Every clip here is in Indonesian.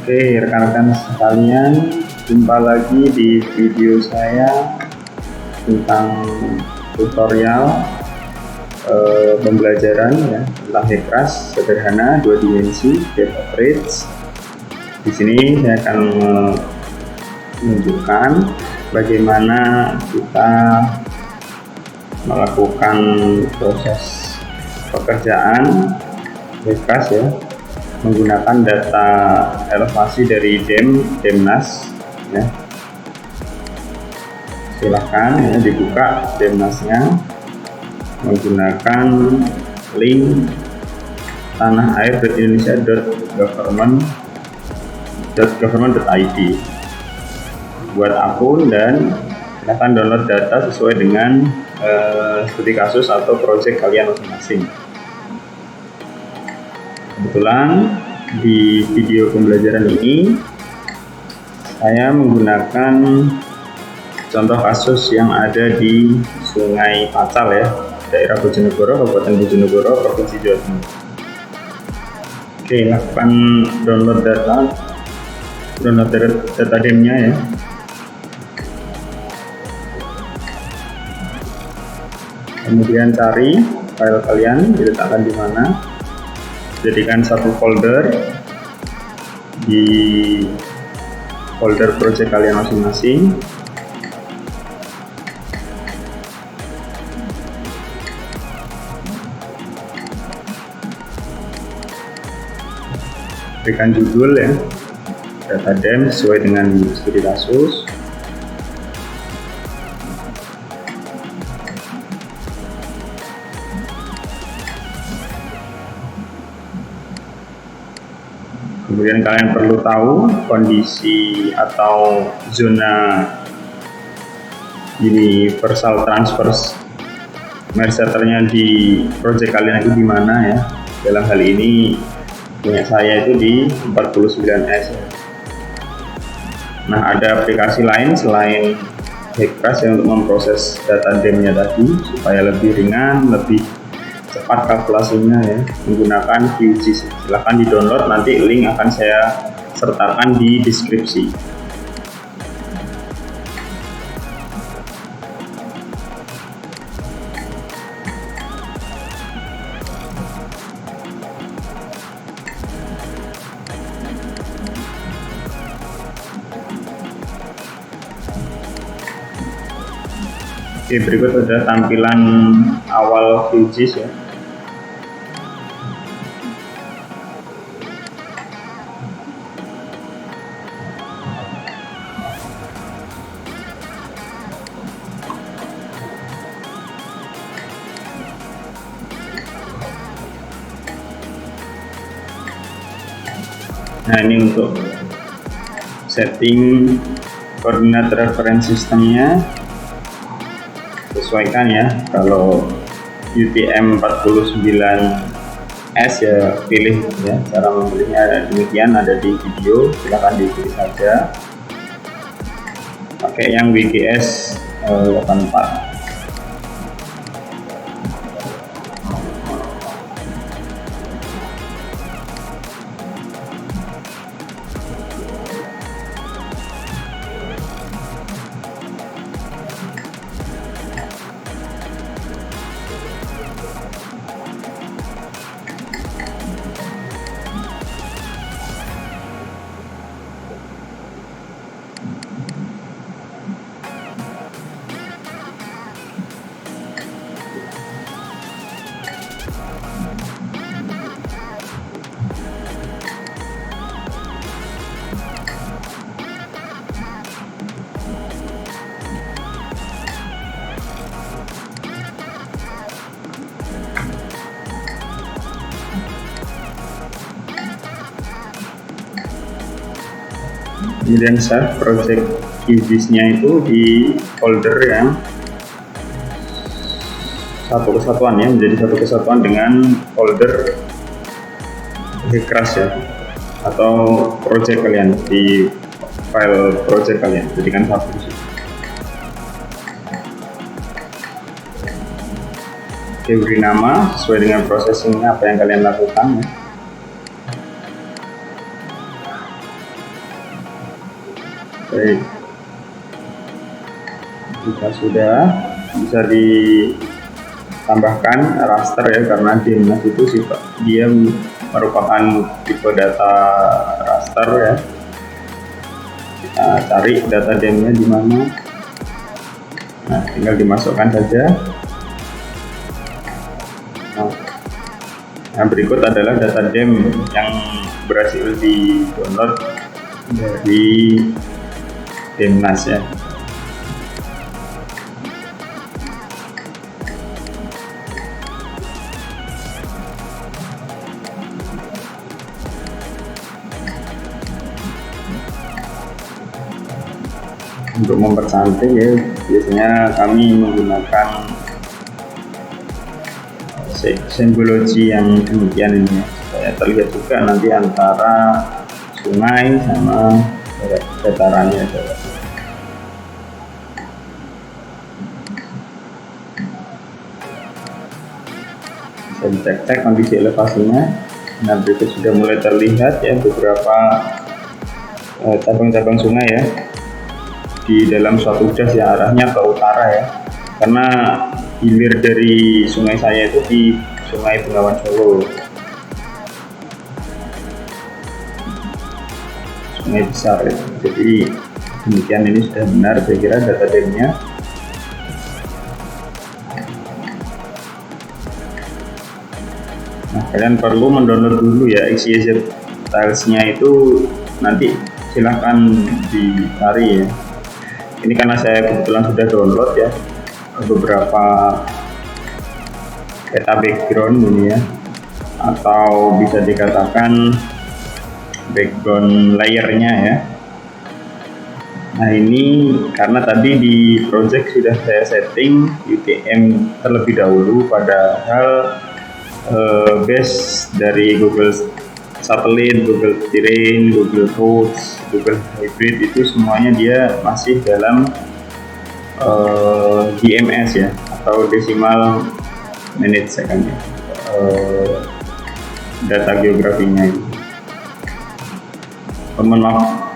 Oke, rekan-rekan sekalian, jumpa lagi di video saya tentang tutorial pembelajaran ya, tentang Hekras sederhana 2 dimensi Depth of Range. Di sini saya akan menunjukkan bagaimana kita melakukan proses pekerjaan Hekras ya, menggunakan data elevasi dari Demnas ya. Silahkan ya, dibuka Demnasnya menggunakan link tanahair.indonesia.government.id buat akun, dan silahkan download data sesuai dengan studi kasus atau project kalian masing-masing. Kebetulan di video pembelajaran ini saya menggunakan contoh kasus yang ada di Sungai Pacal ya, daerah Bojonegoro, Kabupaten Bojonegoro, Provinsi Jawa Timur. Oke, lakukan download data demnya ya. Kemudian cari file kalian, diletakkan di mana. Jadikan satu folder, di folder project kalian masing-masing. Berikan judul ya, data dem sesuai dengan studi kasus. Kemudian kalian perlu tahu kondisi atau zona universal transfer meternya di project kalian itu di mana ya. Dalam hal ini punya saya itu di 49S ya. Nah, ada aplikasi lain selain Hekras yang untuk memproses data demnya tadi supaya lebih ringan, lebih cepat kalkulasinya ya, menggunakan QGIS. Silahkan di download, nanti link akan saya sertakan di deskripsi. Oke, berikut ada tampilan awal QGIS ya. Nah, ini untuk setting koordinat reference sistemnya, sesuaikan ya. Kalau UTM 49S ya pilih ya, cara memilihnya demikian ada di video, silahkan diikuti saja. Pakai yang WGS 84. Kemudian save project QGIS-nya itu di folder yang satu kesatuan ya, menjadi satu kesatuan dengan folder Hekras ya, atau project kalian, di file project kalian, jadikan satu di situ. Oke, beri nama sesuai dengan processingnya apa yang kalian lakukan ya. Baik, jika sudah bisa ditambahkan raster ya, karena DMNAS itu sifat dia merupakan tipe data raster ya. Kita cari data DEM-nya di mana. Nah, tinggal dimasukkan saja. Nah, berikut adalah data DEM yang berhasil di download dari DMNAS ya. Untuk mempercantik ya, biasanya kami menggunakan simbologi yang demikian ini ya, supaya terlihat juga nanti antara sungai sama datarannya. Bisa dicek-cek kondisi elevasinya. Nah, berikut sudah mulai terlihat ya beberapa cabang-cabang sungai ya di dalam suatu das yang arahnya ke utara ya, karena hilir dari sungai saya itu di Sungai Bengawan Solo, sungai besar ya. Jadi demikian, ini sudah benar saya kira data DEM-nya. Nah, kalian perlu mendownload dulu ya XYZ Tiles-nya itu, nanti silahkan dicari ya. Ini karena saya kebetulan sudah download ya beberapa data background ini ya, atau bisa dikatakan background layernya ya. Nah, ini karena tadi di project sudah saya setting UTM terlebih dahulu, padahal base dari Google Satellite, Google Terrain, Google Roads, Google Hybrid itu semuanya dia masih dalam DMS ya, atau decimal minute second ya, data geografinya itu.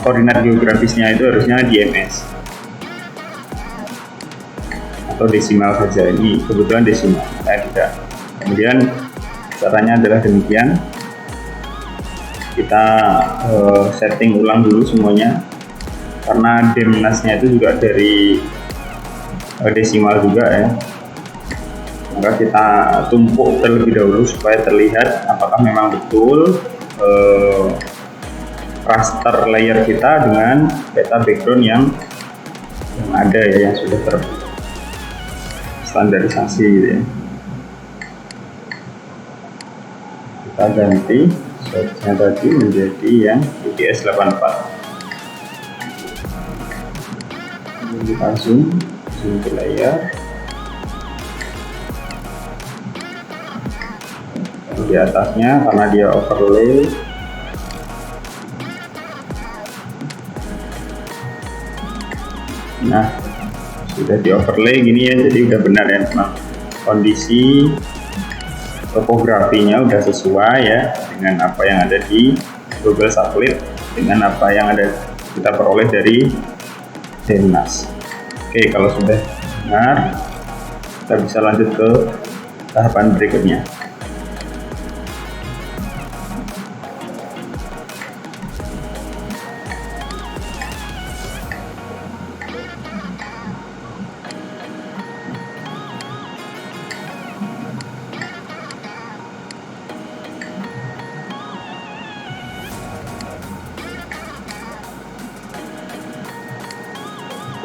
Koordinat geografisnya itu harusnya DMS atau desimal saja, ini kebetulan desimal, saya tidak. Kemudian caranya adalah demikian, kita setting ulang dulu semuanya, karena DMNAS-nya itu juga dari desimal juga ya, maka kita tumpuk terlebih dahulu supaya terlihat apakah memang betul raster layer kita dengan data background yang ada ya, yang sudah terstandarisasi gitu ya. Kita ganti source-nya tadi menjadi yang UTS 84. Kita zoom ke layar. Di atasnya karena dia overlay, nah sudah di overlay gini ya, jadi udah benar ya, memang kondisi topografinya udah sesuai ya dengan apa yang ada di Google Satellite, dengan apa yang ada kita peroleh dari DMNAS. Oke, kalau sudah benar, kita bisa lanjut ke tahapan berikutnya.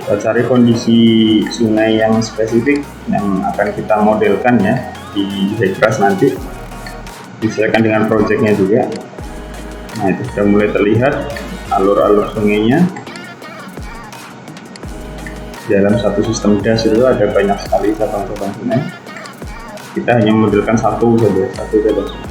Kita cari kondisi sungai yang spesifik yang akan kita modelkan ya di Hydras nanti, disesuaikan dengan projectnya juga. Nah, itu sudah mulai terlihat alur-alur sungainya. Dalam satu sistem das itu ada banyak sekali cabang-cabang sungai, kita hanya modelkan satu saja sungai.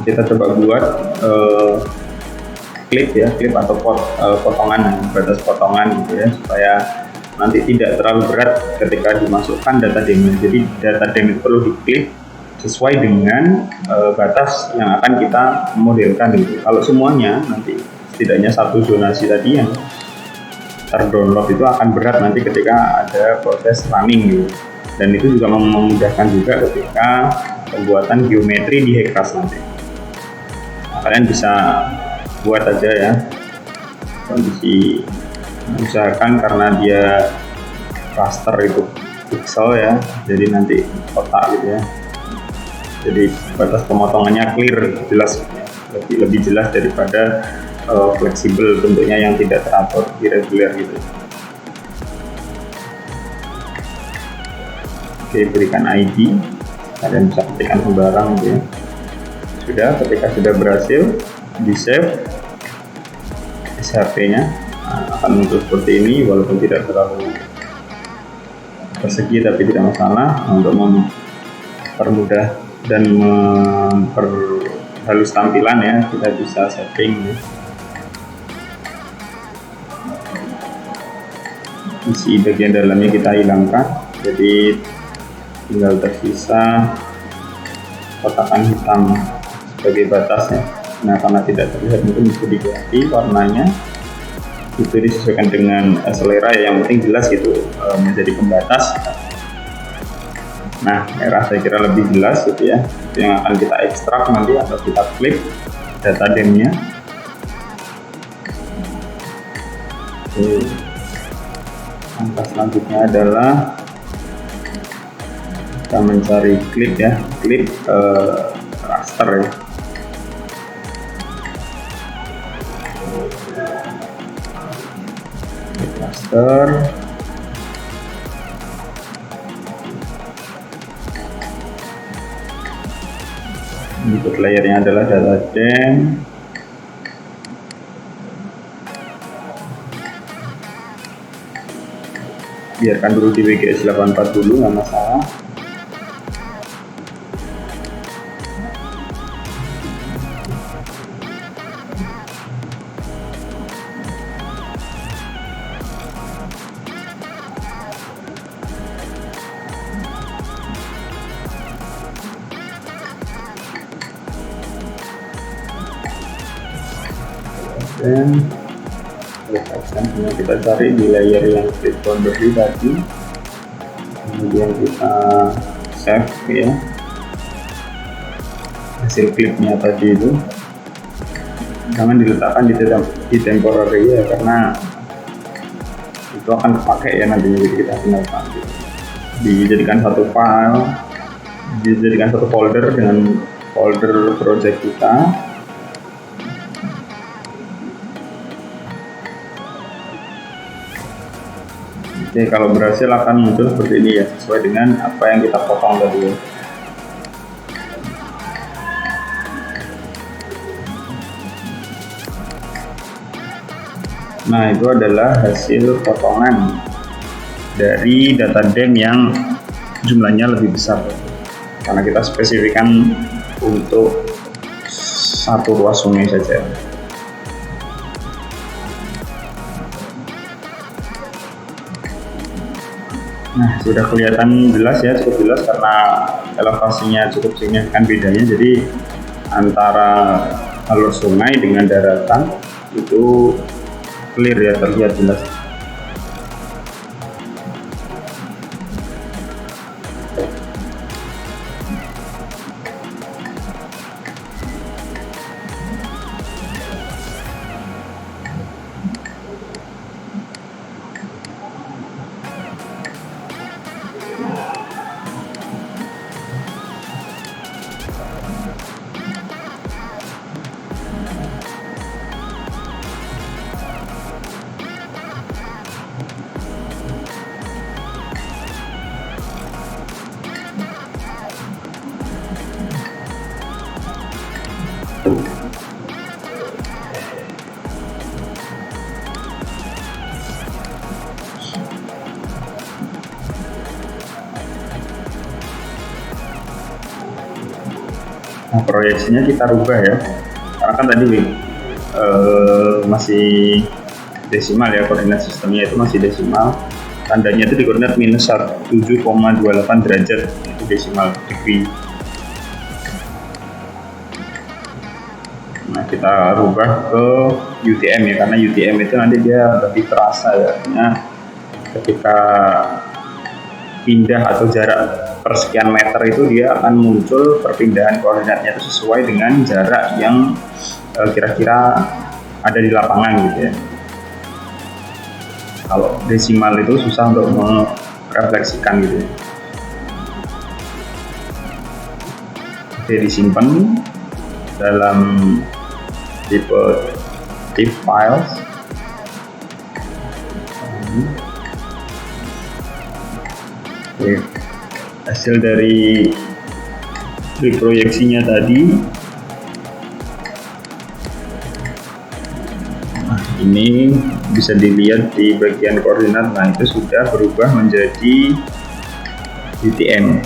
Kita coba buat klip ya, klip atau potongan, batas potongan gitu ya, supaya nanti tidak terlalu berat ketika dimasukkan data dem. Jadi data dem itu perlu diklip sesuai dengan batas yang akan kita modelkan gitu. Kalau semuanya nanti setidaknya satu zonasi tadi yang terdownload itu akan berat nanti ketika ada proses running gitu. Dan itu juga memudahkan juga ketika pembuatan geometri di Hexcraft nanti. Nah, kalian bisa buat aja ya kondisi, usahakan karena dia raster itu pixel ya, jadi nanti kotak gitu ya, jadi batas pemotongannya clear, jelas, lebih jelas daripada fleksibel bentuknya yang tidak teratur, irregular gitu. Oke, berikan ID, kalian bisa ketikkan sembarang gitu ya. Sudah, ketika sudah berhasil di save SHP nya akan muncul seperti ini, walaupun tidak terlalu persegi tapi tidak masalah. Untuk mempermudah dan memperhalus tampilan ya, kita bisa setting ya. Isi bagian dalamnya kita hilangkan, jadi tinggal tersisa kotakan hitam sebagai batasnya. Nah, karena tidak terlihat mungkin bisa diganti warnanya, itu disesuaikan dengan selera ya, yang penting jelas gitu menjadi pembatas. Nah, merah saya kira lebih jelas gitu ya, itu yang akan kita ekstrak nanti atau kita klik data demnya. Langkah selanjutnya adalah kita mencari klip ya, klip raster ya. Raster, input layernya adalah data dem. Biarkan dulu di WGS 84 dulu, nggak masalah. Dan kita cari di layer yang clip boundary tadi, kemudian kita save ya hasil klipnya tadi itu. Jangan diletakkan di temporary ya, karena itu akan dipakai ya nantinya, jadi kita tinggal pakai, dijadikan satu file, dijadikan satu folder dengan folder project kita. Oke, kalau berhasil akan muncul seperti ini ya, sesuai dengan apa yang kita potong tadi ya. Nah, itu adalah hasil potongan dari data dem yang jumlahnya lebih besar, karena kita spesifikkan untuk satu ruas sungai saja. Nah, sudah kelihatan jelas ya, cukup jelas karena elevasinya cukup signifikan bedanya. Jadi antara alur sungai dengan daratan itu clear ya, terlihat jelas. Nah, proyeksinya kita rubah ya, karena kan tadi masih desimal ya, koordinat sistemnya itu masih desimal. Tandanya itu di koordinat minus 7,28 derajat, itu desimal degree. Nah, kita rubah ke UTM ya, karena UTM itu nanti dia lebih terasa ya, artinya ketika pindah atau jarak per sekian meter itu dia akan muncul perpindahan koordinatnya itu sesuai dengan jarak yang kira-kira ada di lapangan gitu ya. Kalau desimal itu susah untuk merefleksikan gitu ya. Oke, disimpan dalam tipe TIFF files. Oke, hasil dari proyeksinya tadi. Nah, ini bisa dilihat di bagian koordinat. Nah, itu sudah berubah menjadi UTM.